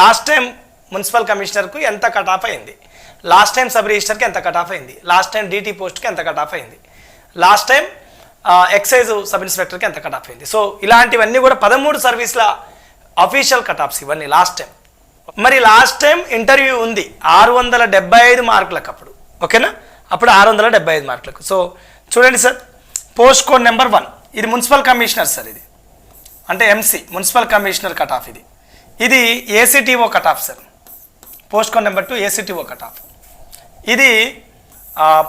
Last time municipal కమిషనర్కు ఎంత cut off అయింది, last time sub రిజిస్టర్కి ఎంత కట్ ఆఫ్ అయింది, లాస్ట్ టైం డీటీ పోస్ట్కి ఎంత కట్ ఆఫ్ అయింది, లాస్ట్ టైం ఎక్సైజ్ సబ్ ఇన్స్పెక్టర్కి ఎంత కట్ ఆఫ్ అయింది. సో ఇలాంటివన్నీ కూడా 13 సర్వీస్ల అఫీషియల్ కట్ ఆఫ్స్ ఇవన్నీ లాస్ట్ టైం. మరి లాస్ట్ టైం ఇంటర్వ్యూ ఉంది 675 మార్కులకు అప్పుడు, ఓకేనా, అప్పుడు 675 మార్కులకు. సో చూడండి సార్, పోస్ట్ కోడ్ నెంబర్ 1 ఇది మున్సిపల్ కమిషనర్ సార్, ఇది అంటే MC municipal commissioner cut off. ఇది ACTO cut off sir, post code number 2 ACTO cut off. ఇది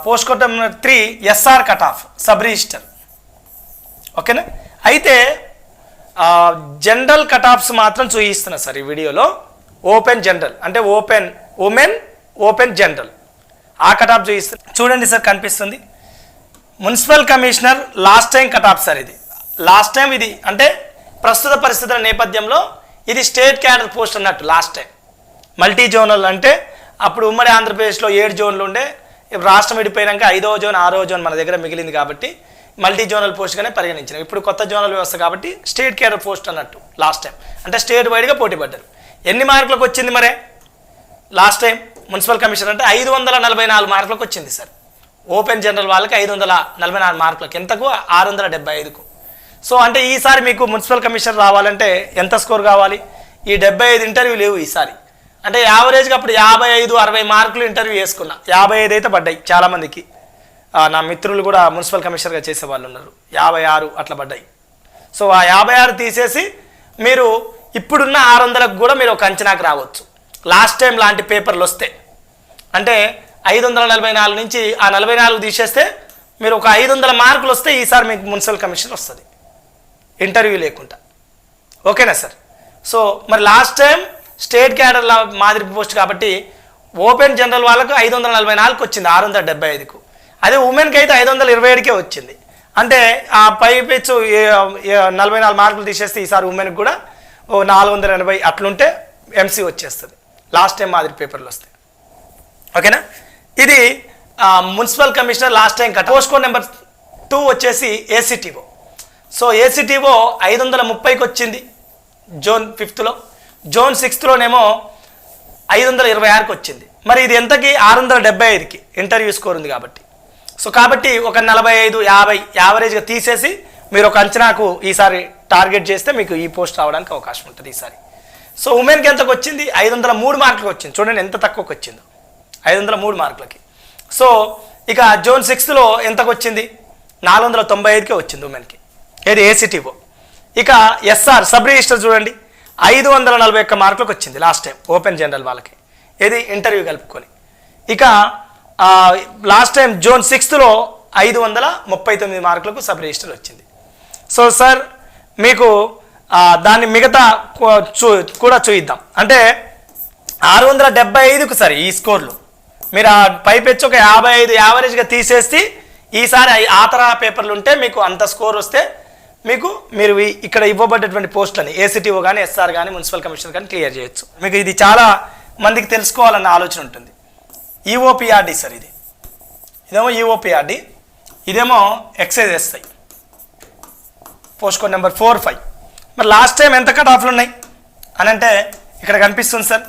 post code number 3 SR cut off sub register, ఓకేనా. అయితే general cut offs మాత్రం చూపిస్తున్నా sir ఈ వీడియోలో. ఓపెన్ జనరల్ అంటే ఓపెన్ ఉమెన్, ఓపెన్ జనరల్, ఆ కట్ ఆఫ్ చూపిస్తున్నా. చూడండి సార్, కనిపిస్తుంది municipal commissioner last time cut off sir. ఇది లాస్ట్ టైం, ఇది అంటే ప్రస్తుత పరిస్థితుల నేపథ్యంలో ఇది స్టేట్ క్యాడర్ పోస్ట్ అన్నట్టు. లాస్ట్ టైం మల్టీ జోనల్ అంటే అప్పుడు ఉమ్మడి ఆంధ్రప్రదేశ్లో 7 జోన్లు ఉండే, రాష్ట్రం విడిపోయాక 5వ జోన్ 6వ జోన్ మన దగ్గర మిగిలింది కాబట్టి మల్టీ జోనల్ పోస్ట్గానే పరిగణించినాం. ఇప్పుడు కొత్త జోనల్ వ్యవస్థ కాబట్టి స్టేట్ క్యాడర్ పోస్ట్ అన్నట్టు లాస్ట్ టైం, అంటే స్టేట్ వైడ్గా పోటీ పడ్డారు. ఎన్ని మార్కులకు వచ్చింది మరే లాస్ట్ టైం మున్సిపల్ కమిషనర్ అంటే 544 మార్కులకు వచ్చింది సార్. ఓపెన్ జనరల్ వాళ్ళకి 544 మార్కులకు, ఎంతకు 675కు. సో అంటే ఈసారి మీకు మున్సిపల్ కమిషనర్ రావాలంటే ఎంత స్కోర్ కావాలి? ఈ 75 ఇంటర్వ్యూ లేవు ఈసారి. అంటే యావరేజ్గా అప్పుడు 55-60 మార్కులు ఇంటర్వ్యూ వేసుకున్నా, 55 అయితే పడ్డాయి చాలామందికి. నా మిత్రులు కూడా మున్సిపల్ కమిషనర్గా చేసే వాళ్ళు ఉన్నారు, 56 అట్లా పడ్డాయి. సో ఆ 56 తీసేసి మీరు ఇప్పుడున్న 600కు కూడా మీరు ఒక అంచనాకు రావచ్చు లాస్ట్ టైం లాంటి పేపర్లు వస్తే. అంటే 544 నుంచి ఆ 44 తీసేస్తే మీరు ఒక 500 మార్కులు వస్తే ఈసారి మీకు మున్సిపల్ కమిషనర్ వస్తుంది ఇంటర్వ్యూ లేకుండా, ఓకేనా సార్. సో మరి లాస్ట్ టైం స్టేట్ క్యాడర్ మాదిరి పోస్ట్ కాబట్టి ఓపెన్ జనరల్ వాళ్ళకు 544కి వచ్చింది 675కు. అదే ఉమెన్కి అయితే 527కే వచ్చింది. అంటే ఆ పైపెచ్చు 44 మార్కులు తీసేస్తే ఈసారి ఉమెన్కి కూడా 480 అట్లుంటే ఎంసీ వచ్చేస్తుంది లాస్ట్ టైం మాదిరి పేపర్లు వస్తాయి, ఓకేనా. ఇది municipal commissioner last time cut. Post code number 2 వచ్చేసి ఏసీటీఓ. సో ఏసీటీఓ 530కి వచ్చింది జోన్ 5లో, జోన్ 6లోనేమో 526కి వచ్చింది. మరి ఇది ఎంతకి 675కి ఇంటర్వ్యూ స్కోర్ ఉంది కాబట్టి. సో కాబట్టి ఒక 45-50 యావరేజ్గా తీసేసి మీరు ఒక అంచనాకు ఈసారి టార్గెట్ చేస్తే మీకు ఈ పోస్ట్ రావడానికి అవకాశం ఉంటుంది ఈసారి. సో ఉమెన్కి ఎంతకు వచ్చింది? 503 మార్కులకు వచ్చింది. చూడండి ఎంత తక్కువకి వచ్చిందో, 503 మార్కులకి. సో ఇక జోన్ 6లో ఎంతకు వచ్చింది? 495కే వచ్చింది ఉమెన్కి, ఏది ఏసీటీఓ. ఇక ఎస్ఆర్ సబ్ రిజిస్టర్ చూడండి 541 మార్కులకు వచ్చింది లాస్ట్ టైం ఓపెన్ జనరల్ వాళ్ళకి, ఏది ఇంటర్వ్యూ కలుపుకొని. ఇక లాస్ట్ టైం జోన్ 6లో 539 మార్కులకు సబ్ రిజిస్టర్ వచ్చింది. సో సార్ మీకు దాన్ని మిగతా కూడా చూద్దాం. అంటే 675కు సరే ఈ స్కోర్లు మీరు ఆ పైపెచ్చి ఒక 55 యావరేజ్గా తీసేసి ఈసారి ఆ తరహా పేపర్లు ఉంటే మీకు అంత స్కోర్ వస్తే మీరు ఇక్కడ ఇవ్వబడ్డటువంటి పోస్టులని ఏసీటీఓ కానీ ఎస్ఆర్ కానీ మున్సిపల్ కమిషనర్ కానీ క్లియర్ చేయొచ్చు. మీకు ఇది చాలా మందికి తెలుసుకోవాలన్న ఆలోచన ఉంటుంది. ఈఓపిఆర్డి సార్, ఇదేమో ఈఓపిఆర్డి, ఇదేమో excise SI post code number 45. మరి లాస్ట్ టైం ఎంత కట్ ఆఫ్లు ఉన్నాయి అని అంటే ఇక్కడ కనిపిస్తుంది సార్.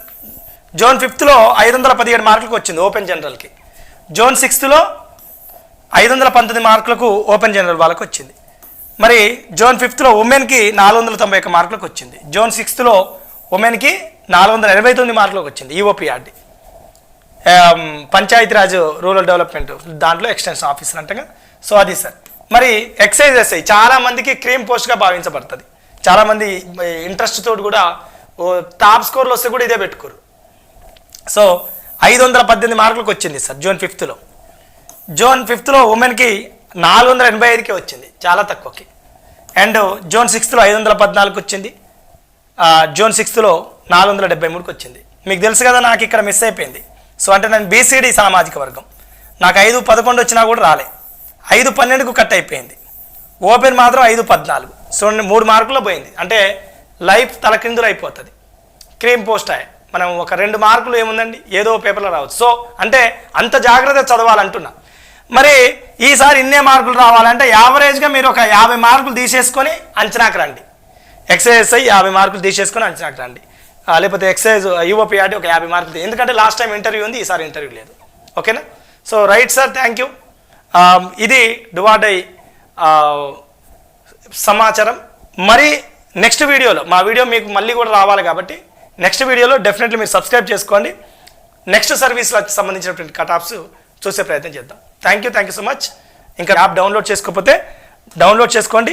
జోన్ 5లో 517 మార్కులకు వచ్చింది ఓపెన్ జనరల్కి, జోన్ 6లో 519 మార్కులకు ఓపెన్ జనరల్ వాళ్ళకు వచ్చింది. మరి జోన్ 5లో ఉమెన్కి 491 మార్కులకు వచ్చింది, జోన్ 6లో ఉమెన్కి 489 మార్కులకు వచ్చింది ఈఓపిఆర్డి. పంచాయతీరాజ్ రూరల్ డెవలప్మెంట్ దాంట్లో ఎక్స్టెన్షన్ ఆఫీసర్ అంటగా. సో అది సార్. మరి ఎక్సైజ్ ఎస్ఐ చాలామందికి క్రీమ్ పోస్ట్గా భావించబడుతుంది. చాలామంది ఇంట్రెస్ట్ తోటి కూడా టాప్ స్కోర్లు వస్తే కూడా ఇదే పెట్టుకోరు. సో 518 మార్కులకు వచ్చింది సార్ జోన్ 5లో. జోన్ 5లో ఉమెన్కి 485కే వచ్చింది, చాలా తక్కువకి. అండ్ జోన్ 6లో 514కి వచ్చింది, జోన్ 6లో 473కి వచ్చింది. మీకు తెలుసు కదా నాకు ఇక్కడ మిస్ అయిపోయింది. సో అంటే నేను బీసీడీ సామాజిక వర్గం, నాకు 5-11 వచ్చినా కూడా రాలే, 5-12కు కట్ అయిపోయింది. ఓపెన్ మాత్రం 5-14. సో 3 మార్కుల్లో పోయింది. అంటే లైఫ్ తలకిందులు అయిపోతుంది. క్రీమ్ పోస్ట్ మనం ఒక 2 మార్కులు ఏముందండి ఏదో పేపర్లో రావచ్చు. సో అంటే అంత జాగ్రత్త చదవాలంటున్నా. మరి ఈసారి ఇన్నే మార్కులు రావాలంటే యావరేజ్గా మీరు ఒక 50 మార్కులు తీసేసుకొని అంచనాకు రండి. ఎక్సైఎస్ఐ 50 మార్కులు తీసేసుకొని అంచనాకు రండి. లేకపోతే ఎక్సైజ్ యుఓపిఆర్టీ ఒక 50 మార్కులు. ఎందుకంటే లాస్ట్ టైం ఇంటర్వ్యూ ఉంది, ఈసారి ఇంటర్వ్యూ లేదు. ఓకేనా? So right sir, thank you. ఇది డువాడై సమాచారం. మరి నెక్స్ట్ వీడియోలో మా వీడియో మీకు మళ్ళీ కూడా రావాలి కాబట్టి నెక్స్ట్ వీడియోలో డెఫినెట్లీ మీరు సబ్స్క్రైబ్ చేసుకోండి. నెక్స్ట్ సర్వీస్లకు సంబంధించినటువంటి కట్ ఆఫ్స్ చూసే ప్రయత్నం చేద్దాం. Thank you so much. ఇంకా యాప్ డౌన్లోడ్ చేసుకోకపోతే డౌన్లోడ్ చేసుకోండి.